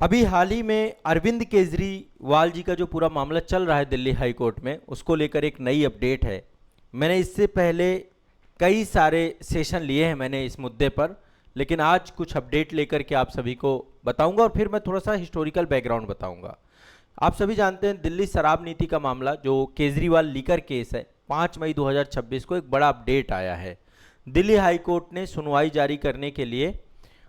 अभी हाल ही में अरविंद केजरीवाल जी का जो पूरा मामला चल रहा है दिल्ली हाई कोर्ट में, उसको लेकर एक नई अपडेट है। मैंने इससे पहले कई सारे सेशन लिए हैं मैंने इस मुद्दे पर, लेकिन आज कुछ अपडेट लेकर के आप सभी को बताऊंगा और फिर मैं थोड़ा सा हिस्टोरिकल बैकग्राउंड बताऊंगा। आप सभी जानते हैं दिल्ली शराब नीति का मामला जो केजरीवाल लीकर केस है, 5 मई 2026 को एक बड़ा अपडेट आया है। दिल्ली हाई कोर्ट ने सुनवाई जारी करने के लिए,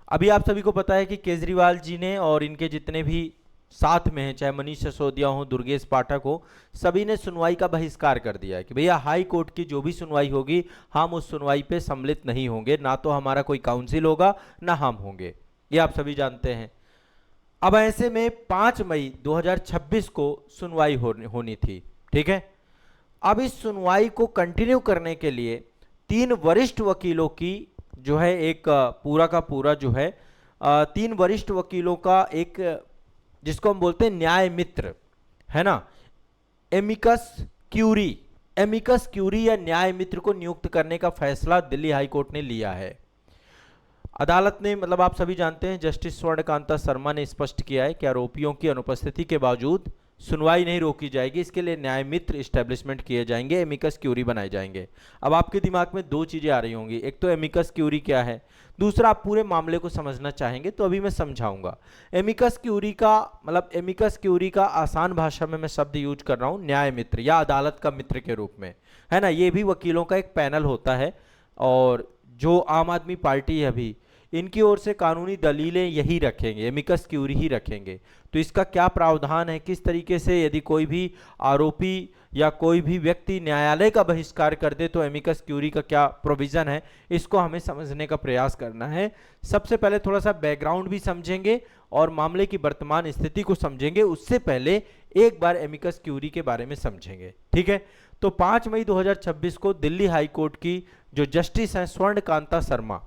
अभी आप सभी को पता है कि केजरीवाल जी ने और इनके जितने भी साथ में हैं, चाहे मनीष सिसोदिया हो, दुर्गेश पाठक हो, सभी ने सुनवाई का बहिष्कार कर दिया है कि भैया हाई कोर्ट की जो भी सुनवाई होगी हम उस सुनवाई पे सम्मिलित नहीं होंगे, ना तो हमारा कोई काउंसिल होगा ना हम होंगे। ये आप सभी जानते हैं। अब ऐसे में 5 मई 2026 को सुनवाई होनी थी, ठीक है। अब इस सुनवाई को कंटिन्यू करने के लिए 3 वरिष्ठ वकीलों की जो है एक पूरा का पूरा जो है 3 वरिष्ठ वकीलों का एक, जिसको हम बोलते हैं न्याय मित्र, है ना, एमिकस क्यूरी, एमिकस क्यूरी या न्याय मित्र को नियुक्त करने का फैसला दिल्ली हाई कोर्ट ने लिया है। अदालत ने, मतलब आप सभी जानते हैं, जस्टिस स्वर्णकांता शर्मा ने स्पष्ट किया है कि आरोपियों की अनुपस्थिति के बावजूद सुनवाई नहीं रोकी जाएगी। इसके लिए न्याय मित्र इस्टेब्लिशमेंट किए जाएंगे, एमिकस क्यूरी बनाए जाएंगे। अब आपके दिमाग में दो चीजें आ रही होंगी, एक तो एमिकस क्यूरी क्या है, दूसरा आप पूरे मामले को समझना चाहेंगे, तो अभी मैं समझाऊंगा। एमिकस क्यूरी का मतलब, एमिकस क्यूरी का आसान भाषा में मैं शब्द यूज कर रहा हूं न्याय मित्र या अदालत का मित्र के रूप में, है ना। ये भी वकीलों का एक पैनल होता है और जो आम आदमी पार्टी है अभी, इनकी ओर से कानूनी दलीलें यही रखेंगे, एमिकस क्यूरी ही रखेंगे। तो इसका क्या प्रावधान है, किस तरीके से यदि कोई भी आरोपी या कोई भी व्यक्ति न्यायालय का बहिष्कार कर दे तो एमिकस क्यूरी का क्या प्रोविजन है, इसको हमें समझने का प्रयास करना है। सबसे पहले थोड़ा सा बैकग्राउंड भी समझेंगे और मामले की वर्तमान स्थिति को समझेंगे, उससे पहले एक बार एमिकस क्यूरी के बारे में समझेंगे, ठीक है। तो 5 मई 2026 को दिल्ली हाई कोर्ट की जो जस्टिस हैं स्वर्णकांता शर्मा,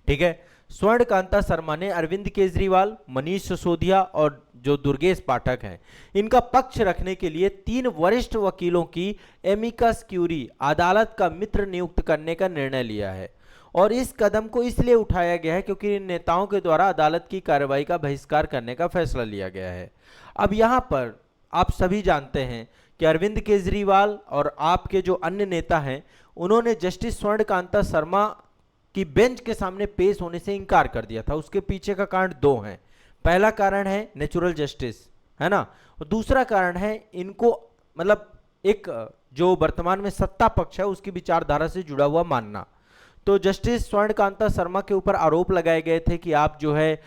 ठीक है, स्वर्णकांता शर्मा ने अरविंद केजरीवाल, मनीष सिसोदिया और जो दुर्गेश पाठक हैं, इनका पक्ष रखने के लिए 3 वरिष्ठ वकीलों की एमिकस क्यूरी अदालत का मित्र नियुक्त करने का निर्णय लिया है। और इस कदम को इसलिए उठाया गया है क्योंकि इन नेताओं के द्वारा अदालत की कार्रवाई का बहिष्कार करने का फैसला लिया गया है। अब यहां पर आप सभी जानते हैं कि अरविंद केजरीवाल और आपके जो अन्य नेता हैं, उन्होंने जस्टिस स्वर्णकांता शर्मा कि बेंच के सामने पेश होने से इनकार कर दिया था। उसके पीछे का कारण दो हैं। पहला कारण है नेचुरल जस्टिस, है ना, और दूसरा कारण है इनको, मतलब एक जो वर्तमान में सत्ता पक्ष है उसकी विचारधारा से जुड़ा हुआ मानना। तो जस्टिस स्वर्णकांता शर्मा के ऊपर आरोप लगाए गए थे कि आप जो है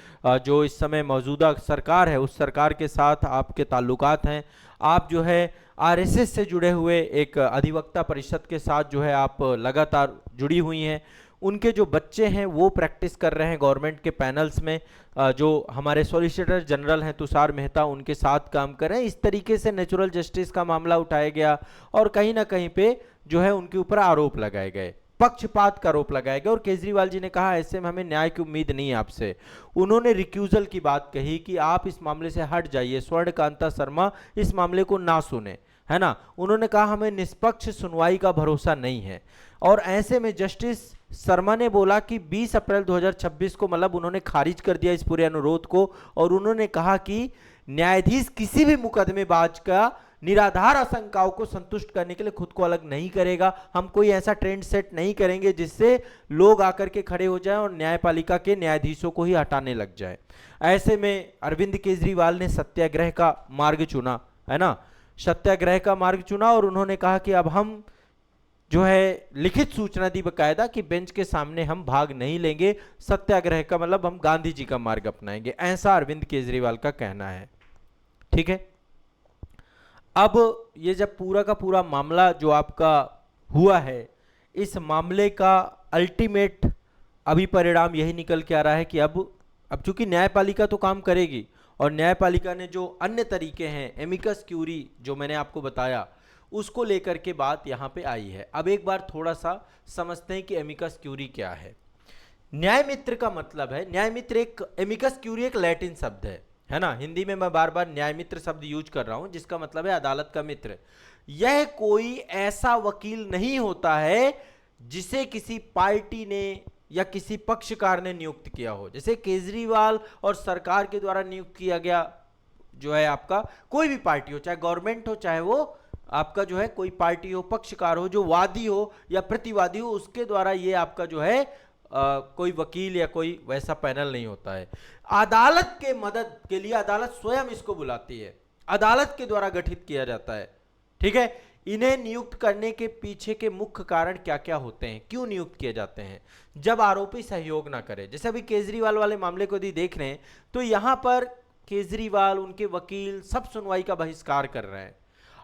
जो इस समय मौजूदा सरकार है उस सरकार के साथ आपके ताल्लुकात हैं, आप जो है आरएसएस से जुड़े हुए एक अधिवक्ता परिषद के साथ जो है आप लगातार जुड़ी हुई हैं, उनके जो बच्चे हैं वो प्रैक्टिस कर रहे हैं गवर्नमेंट के पैनल्स में, जो हमारे सॉलिसिटर जनरल हैं तुषार मेहता उनके साथ काम कर रहे हैं। इस तरीके से नेचुरल जस्टिस का मामला उठाया गया और कहीं ना कहीं पे जो है उनके ऊपर आरोप लगाए गए, पक्षपात का आरोप लगाया गया। और केजरीवाल जी ने कहा ऐसे में हमें न्याय की उम्मीद नहीं है आपसे। उन्होंने रिक्यूजल की बात कही कि आप इस मामले से हट जाइए, स्वर्णकांता शर्मा इस मामले को ना सुने, है ना। उन्होंने कहा हमें निष्पक्ष सुनवाई का भरोसा नहीं है। और ऐसे में जस्टिस शर्मा ने बोला कि 20 अप्रैल 2026 को, मतलब उन्होंने खारिज कर दिया इस पूरे अनुरोध को और उन्होंने कहा कि न्यायाधीश किसी भी मुकदमेबाज का निराधार आशंकाओं को संतुष्ट करने के लिए खुद को अलग नहीं करेगा। हम कोई ऐसा ट्रेंड सेट नहीं करेंगे जिससे लोग आकर के खड़े हो जाएं और न्यायपालिका के न्यायाधीशों को ही हटाने लग जाए। ऐसे में अरविंद केजरीवाल ने सत्याग्रह का मार्ग चुना, है ना, सत्याग्रह का मार्ग चुना और उन्होंने कहा कि अब हम जो है लिखित सूचना दी बकायदा कि बेंच के सामने हम भाग नहीं लेंगे, सत्याग्रह का मतलब हम गांधी जी का मार्ग अपनाएंगे, ऐसा अरविंद केजरीवाल का कहना है, ठीक है। अब ये जब पूरा का पूरा मामला जो आपका हुआ है, इस मामले का अल्टीमेट अभी परिणाम यही निकल के आ रहा है कि अब चूंकि न्यायपालिका तो काम करेगी और न्यायपालिका ने जो अन्य तरीके हैं, एमिकस क्यूरी जो मैंने आपको बताया, उसको लेकर के बात यहाँ पे आई है। अब एक बार थोड़ा सा समझते हैं कि एमिकस क्यूरी क्या है। न्याय मित्र का मतलब है, न्याय मित्र एक, एमिकस क्यूरी एक लैटिन शब्द है ना। हिंदी में मैं बार बार न्याय मित्र शब्द यूज कर रहा हूं जिसका मतलब है अदालत का मित्र। यह कोई ऐसा वकील नहीं होता है जिसे किसी पार्टी ने या किसी पक्षकार ने नियुक्त किया हो, जैसे केजरीवाल और सरकार के द्वारा नियुक्त किया गया जो है आपका कोई भी पार्टी हो, चाहे गवर्नमेंट हो चाहे वो आपका जो है कोई पार्टी हो, पक्षकार हो, जो वादी हो या प्रतिवादी हो, उसके द्वारा ये आपका जो है कोई वकील या कोई वैसा पैनल नहीं होता है। अदालत के मदद के लिए अदालत स्वयं इसको बुलाती है, अदालत के द्वारा गठित किया जाता है। ठीक है, इन्हें नियुक्त करने के पीछे के मुख्य कारण क्या क्या होते हैं, क्यों नियुक्त किए जाते हैं? जब आरोपी सहयोग ना करे, जैसे अभी केजरीवाल वाले मामले को यदि देख रहे हैं तो यहां पर केजरीवाल, उनके वकील सब सुनवाई का बहिष्कार कर रहे हैं।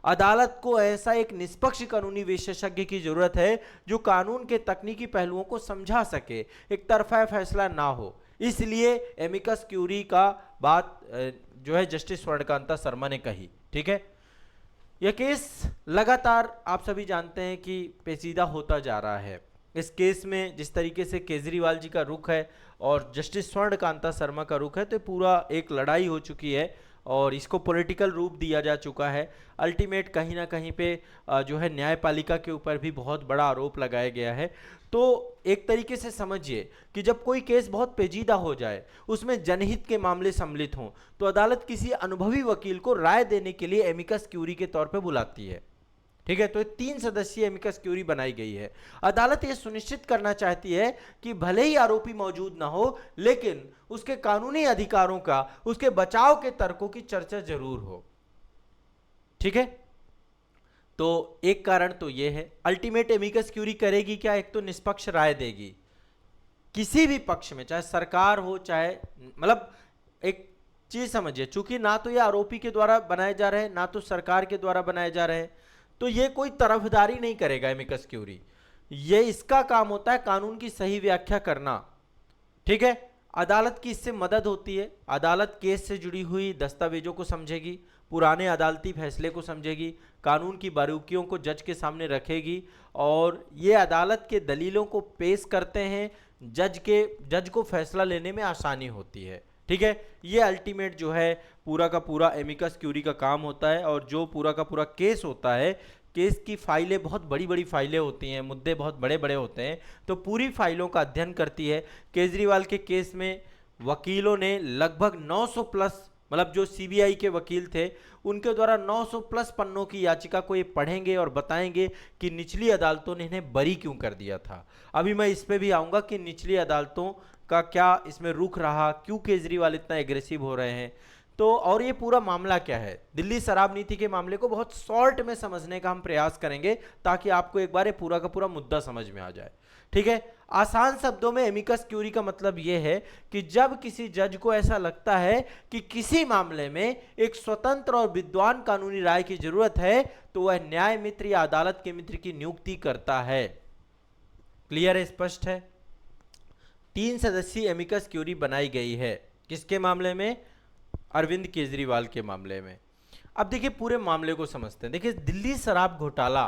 अदालत को ऐसा एक निष्पक्ष कानूनी विशेषज्ञ की जरूरत है जो कानून के तकनीकी पहलुओं को समझा सके, एक तरफा फैसला ना हो। इसलिए एमिकस क्यूरी का बात जो है जस्टिस स्वर्णकांता शर्मा ने कही। ठीक है, यह केस लगातार आप सभी जानते हैं कि पेचीदा होता जा रहा है। इस केस में जिस तरीके से केजरीवाल जी का रुख है और जस्टिस स्वर्णकांता शर्मा का रुख है, तो पूरा एक लड़ाई हो चुकी है और इसको पॉलिटिकल रूप दिया जा चुका है। अल्टीमेट कहीं ना कहीं पे जो है न्यायपालिका के ऊपर भी बहुत बड़ा आरोप लगाया गया है। तो एक तरीके से समझिए कि जब कोई केस बहुत पेचीदा हो जाए, उसमें जनहित के मामले सम्मिलित हों, तो अदालत किसी अनुभवी वकील को राय देने के लिए एमिकस क्यूरी के तौर पे बुलाती है। ठीक है, तो 3 सदस्यीय एमिकस क्यूरी बनाई गई है। अदालत यह सुनिश्चित करना चाहती है कि भले ही आरोपी मौजूद ना हो, लेकिन उसके कानूनी अधिकारों का, उसके बचाव के तर्कों की चर्चा जरूर हो। ठीक है, तो एक कारण तो यह है। अल्टीमेट एमिकस क्यूरी करेगी क्या? एक तो निष्पक्ष राय देगी किसी भी पक्ष में, चाहे सरकार हो चाहे, मतलब एक चीज समझिए, चूंकि ना तो ये आरोपी के द्वारा बनाए जा रहे हैं ना तो सरकार के द्वारा बनाए जा रहे हैं, तो ये कोई तरफदारी नहीं करेगा एमिकस क्यूरी। ये इसका काम होता है कानून की सही व्याख्या करना। ठीक है, अदालत की इससे मदद होती है। अदालत केस से जुड़ी हुई दस्तावेजों को समझेगी, पुराने अदालती फैसले को समझेगी, कानून की बारीकियों को जज के सामने रखेगी और ये अदालत के दलीलों को पेश करते हैं। जज को फैसला लेने में आसानी होती है। ठीक है, ये अल्टीमेट जो है पूरा का पूरा एमिकस क्यूरी का काम होता है। और जो पूरा का पूरा केस होता है, केस की फाइलें बहुत बड़ी बड़ी फाइलें होती हैं, मुद्दे बहुत बड़े बड़े होते हैं, तो पूरी फाइलों का अध्ययन करती है। केजरीवाल के केस में वकीलों ने लगभग 900 प्लस, मतलब जो सीबीआई के वकील थे उनके द्वारा 900 प्लस पन्नों की याचिका को ये पढ़ेंगे और बताएंगे कि निचली अदालतों ने इन्हें बरी क्यों कर दिया था। अभी मैं इस पे भी आऊँगा कि निचली अदालतों का क्या इसमें रुख रहा, क्यों केजरीवाल इतना एग्रेसिव हो रहे हैं। तो और ये पूरा मामला क्या है, दिल्ली शराब नीति के मामले को बहुत शॉर्ट में समझने का हम प्रयास करेंगे ताकि आपको एक बार ये पूरा का पूरा मुद्दा समझ में आ जाए। ठीक है, आसान शब्दों में एमिकस क्यूरी का मतलब यह है कि जब किसी जज को ऐसा लगता है कि किसी मामले में एक स्वतंत्र और विद्वान कानूनी राय की जरूरत है, तो वह न्याय मित्र या अदालत के मित्र की नियुक्ति करता है। क्लियर है, स्पष्ट है? 3 सदस्यीय एमिकस क्यूरी बनाई गई है। किसके मामले में? अरविंद केजरीवाल के मामले में। अब देखिए पूरे मामले को समझते हैं। देखिए दिल्ली शराब घोटाला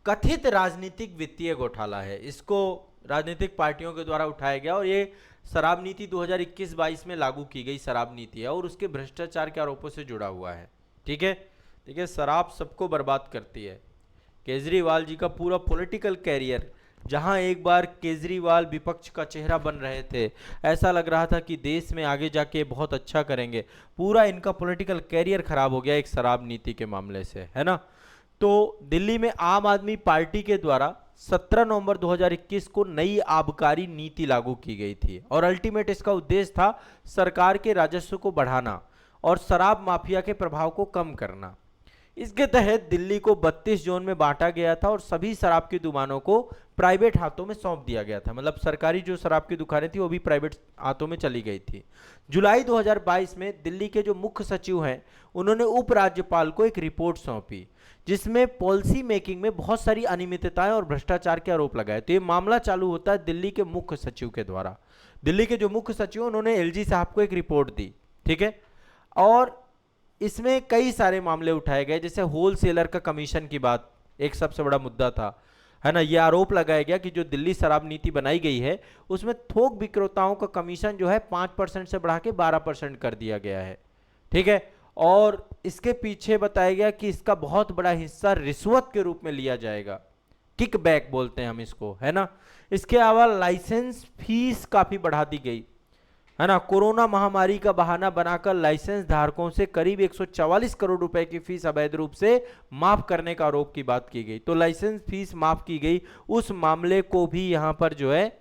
कथित राजनीतिक वित्तीय घोटाला है। इसको राजनीतिक पार्टियों के द्वारा उठाया गया और ये शराब नीति 2021-22 में लागू की गई शराब नीति है और उसके भ्रष्टाचार के आरोपों से जुड़ा हुआ है। ठीक है, देखिए शराब सबको बर्बाद करती है। केजरीवाल जी का पूरा पॉलिटिकल कैरियर, जहां एक बार केजरीवाल विपक्ष का चेहरा बन रहे थे, ऐसा लग रहा था कि देश में आगे जाके बहुत अच्छा करेंगे, पूरा इनका पॉलिटिकल कैरियर खराब हो गया एक शराब नीति के मामले से, है ना। तो दिल्ली में आम आदमी पार्टी के द्वारा 17 नवंबर 2021 को नई आबकारी नीति लागू की गई थी और अल्टीमेट इसका उद्देश्य था सरकार के राजस्व को बढ़ाना और शराब माफिया के प्रभाव को कम करना। इसके तहत दिल्ली को 32 जोन में बांटा गया था और सभी शराब की दुकानों को प्राइवेट हाथों में सौंप दिया गया था। मतलब सरकारी जो शराब की दुकानें थी वो भी प्राइवेट हाथों में चली गई थी। जुलाई 2022 में दिल्ली के जो मुख्य सचिव हैं उन्होंने उपराज्यपाल को एक रिपोर्ट सौंपी जिसमें पॉलिसी मेकिंग में बहुत सारी अनियमितताएं और भ्रष्टाचार के आरोप लगाए। तो ये मामला चालू होता है दिल्ली के मुख्य सचिव के द्वारा। दिल्ली के जो मुख्य सचिव उन्होंने एलजी साहब को एक रिपोर्ट दी। ठीक है, और इसमें कई सारे मामले उठाए गए, जैसे होलसेलर का कमीशन की बात एक सबसे बड़ा मुद्दा था, है ना। यह आरोप लगाया गया कि जो दिल्ली शराब नीति बनाई गई है उसमें थोक विक्रेताओं का कमीशन जो है 5% से बढ़ा के 12% कर दिया गया है। ठीक है, और इसके पीछे बताया गया कि इसका बहुत बड़ा हिस्सा रिश्वत के रूप में लिया जाएगा। किकबैक बोलते हैं हम इसको, है ना। इसके अलावा लाइसेंस फीस काफी बढ़ा दी गई, है ना। कोरोना महामारी का बहाना बनाकर लाइसेंस धारकों से करीब 144 करोड़ रुपए की फीस अवैध रूप से माफ करने का आरोप की बात की गई। तो लाइसेंस फीस माफ की गई, उस मामले को भी यहां पर जो है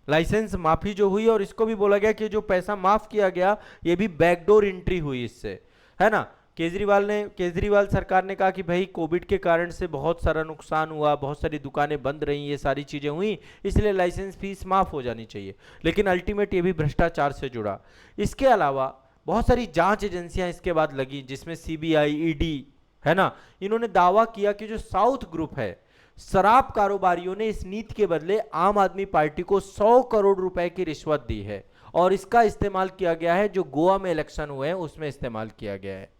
लाइसेंस माफी जो हुई, और इसको भी बोला गया कि जो पैसा माफ किया गया ये भी बैकडोर एंट्री हुई इससे, है ना। केजरीवाल सरकार ने कहा कि भाई कोविड के कारण से बहुत सारा नुकसान हुआ, बहुत सारी दुकानें बंद रही, ये सारी चीजें हुई, इसलिए लाइसेंस फीस माफ हो जानी चाहिए। लेकिन अल्टीमेट ये भी भ्रष्टाचार से जुड़ा। इसके अलावा बहुत सारी जांच एजेंसियां इसके बाद लगी, जिसमें सीबीआई, ईडी, है ना। इन्होंने दावा किया कि जो साउथ ग्रुप है, शराब कारोबारियों ने इस नीति के बदले आम आदमी पार्टी को 100 करोड़ रुपए की रिश्वत दी है, और इसका इस्तेमाल किया गया है, जो गोवा में इलेक्शन हुए हैं उसमें इस्तेमाल किया गया है।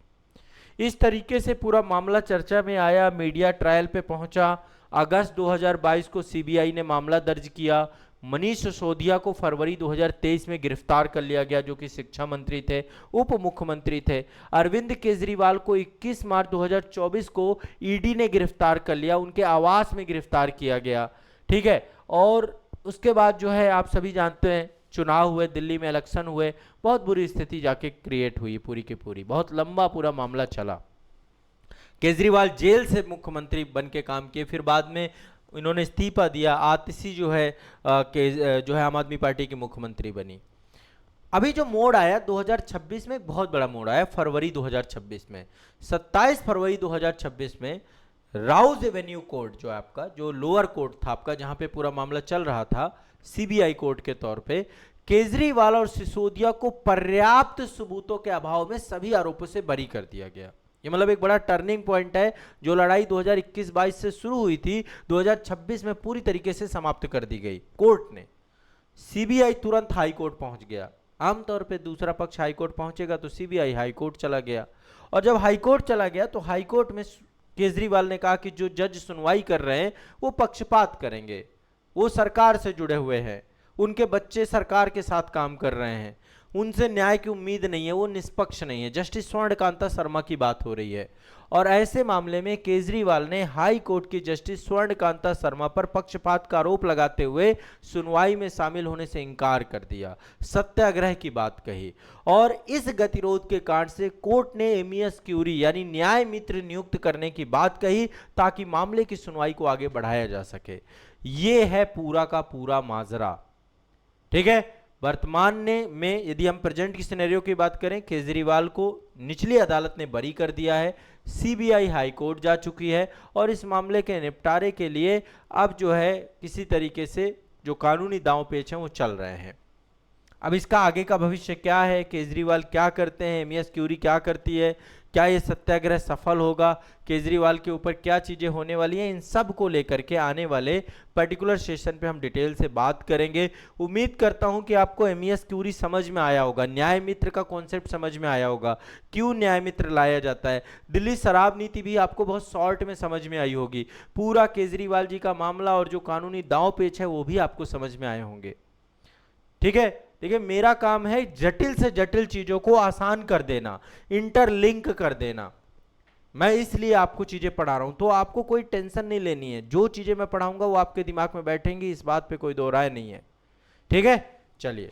इस तरीके से पूरा मामला चर्चा में आया, मीडिया ट्रायल पे पहुंचा। अगस्त 2022 को सीबीआई ने मामला दर्ज किया। मनीष सिसोदिया को फरवरी 2023 में गिरफ्तार कर लिया गया, जो कि शिक्षा मंत्री थे, उप मुख्यमंत्री थे। अरविंद केजरीवाल को 21 मार्च 2024 को ईडी ने गिरफ्तार कर लिया, उनके आवास में गिरफ्तार किया गया, ठीक है। और उसके बाद जो है आप सभी जानते हैं चुनाव हुए, दिल्ली में इलेक्शन हुए, बहुत बुरी स्थिति जाके क्रिएट हुई पूरी की पूरी, बहुत लंबा पूरा मामला चला। केजरीवाल जेल से मुख्यमंत्री बन के काम किए, फिर बाद में इन्होंने इस्तीफा दिया। आतिशी जो है आम आदमी पार्टी की मुख्यमंत्री बनी। अभी जो मोड़ आया 2026 में, बहुत बड़ा मोड़ आया फरवरी 2026 में। 27 फरवरी 2026 में राउज एवेन्यू कोर्ट, जो आपका जो लोअर कोर्ट था आपका, जहां पे पूरा मामला चल रहा था सीबीआई कोर्ट के तौर पे, केजरीवाल और सिसोदिया को पर्याप्त सबूतों के अभाव में सभी आरोपों से बरी कर दिया गया। ये मतलब एक बड़ा टर्निंग पॉइंट है। जो लड़ाई 2021-22 से शुरू हुई थी, 2026 में पूरी तरीके से समाप्त कर दी गई कोर्ट ने। सीबीआई तुरंत हाई कोर्ट पहुंच गया। आमतौर पे दूसरा पक्ष हाई कोर्ट पहुंचेगा तो सीबीआई हाई कोर्ट चला गया, और जब हाई कोर्ट चला गया तो हाई कोर्ट में केजरीवाल ने कहा कि जो जज सुनवाई कर रहे हैं वो पक्षपात करेंगे, वो सरकार से जुड़े हुए हैं, उनके बच्चे सरकार के साथ काम कर रहे हैं, उनसे न्याय की उम्मीद नहीं है, वो निष्पक्ष नहीं है। जस्टिस स्वर्णकांता शर्मा की बात हो रही है, और ऐसे मामले में केजरीवाल ने हाई कोर्ट की जस्टिस स्वर्णकांता शर्मा पर पक्षपात का आरोप लगाते हुए सुनवाई में शामिल होने से इनकार कर दिया, सत्याग्रह की बात कही। और इस गतिरोध के कारण से कोर्ट ने एमियस क्यूरी यानी न्याय मित्र नियुक्त करने की बात कही, ताकि मामले की सुनवाई को आगे बढ़ाया जा सके। ये है पूरा का पूरा माजरा, ठीक है। वर्तमान में यदि हम प्रेजेंट की सिनेरियो की बात करें, केजरीवाल को निचली अदालत ने बरी कर दिया है, सीबीआई हाई कोर्ट जा चुकी है, और इस मामले के निपटारे के लिए अब जो है किसी तरीके से जो कानूनी दांव पेच हैं वो चल रहे हैं। अब इसका आगे का भविष्य क्या है, केजरीवाल क्या करते हैं, एमियस क्यूरी क्या करती है, क्या ये सत्याग्रह सफल होगा, केजरीवाल के ऊपर क्या चीजें होने वाली हैं, इन सब को लेकर के आने वाले पर्टिकुलर सेशन पे हम डिटेल से बात करेंगे। उम्मीद करता हूं कि आपको एमियस क्यूरी समझ में आया होगा, न्याय मित्र का कॉन्सेप्ट समझ में आया होगा, क्यों न्याय मित्र लाया जाता है। दिल्ली शराब नीति भी आपको बहुत शॉर्ट में समझ में आई होगी। पूरा केजरीवाल जी का मामला और जो कानूनी दांव पेच है वो भी आपको समझ में आए होंगे, ठीक है। देखिए, मेरा काम है जटिल से जटिल चीजों को आसान कर देना, इंटरलिंक कर देना। मैं इसलिए आपको चीजें पढ़ा रहा हूं, तो आपको कोई टेंशन नहीं लेनी है। जो चीजें मैं पढ़ाऊंगा वो आपके दिमाग में बैठेंगी, इस बात पे कोई दो राय नहीं है, ठीक है। चलिए।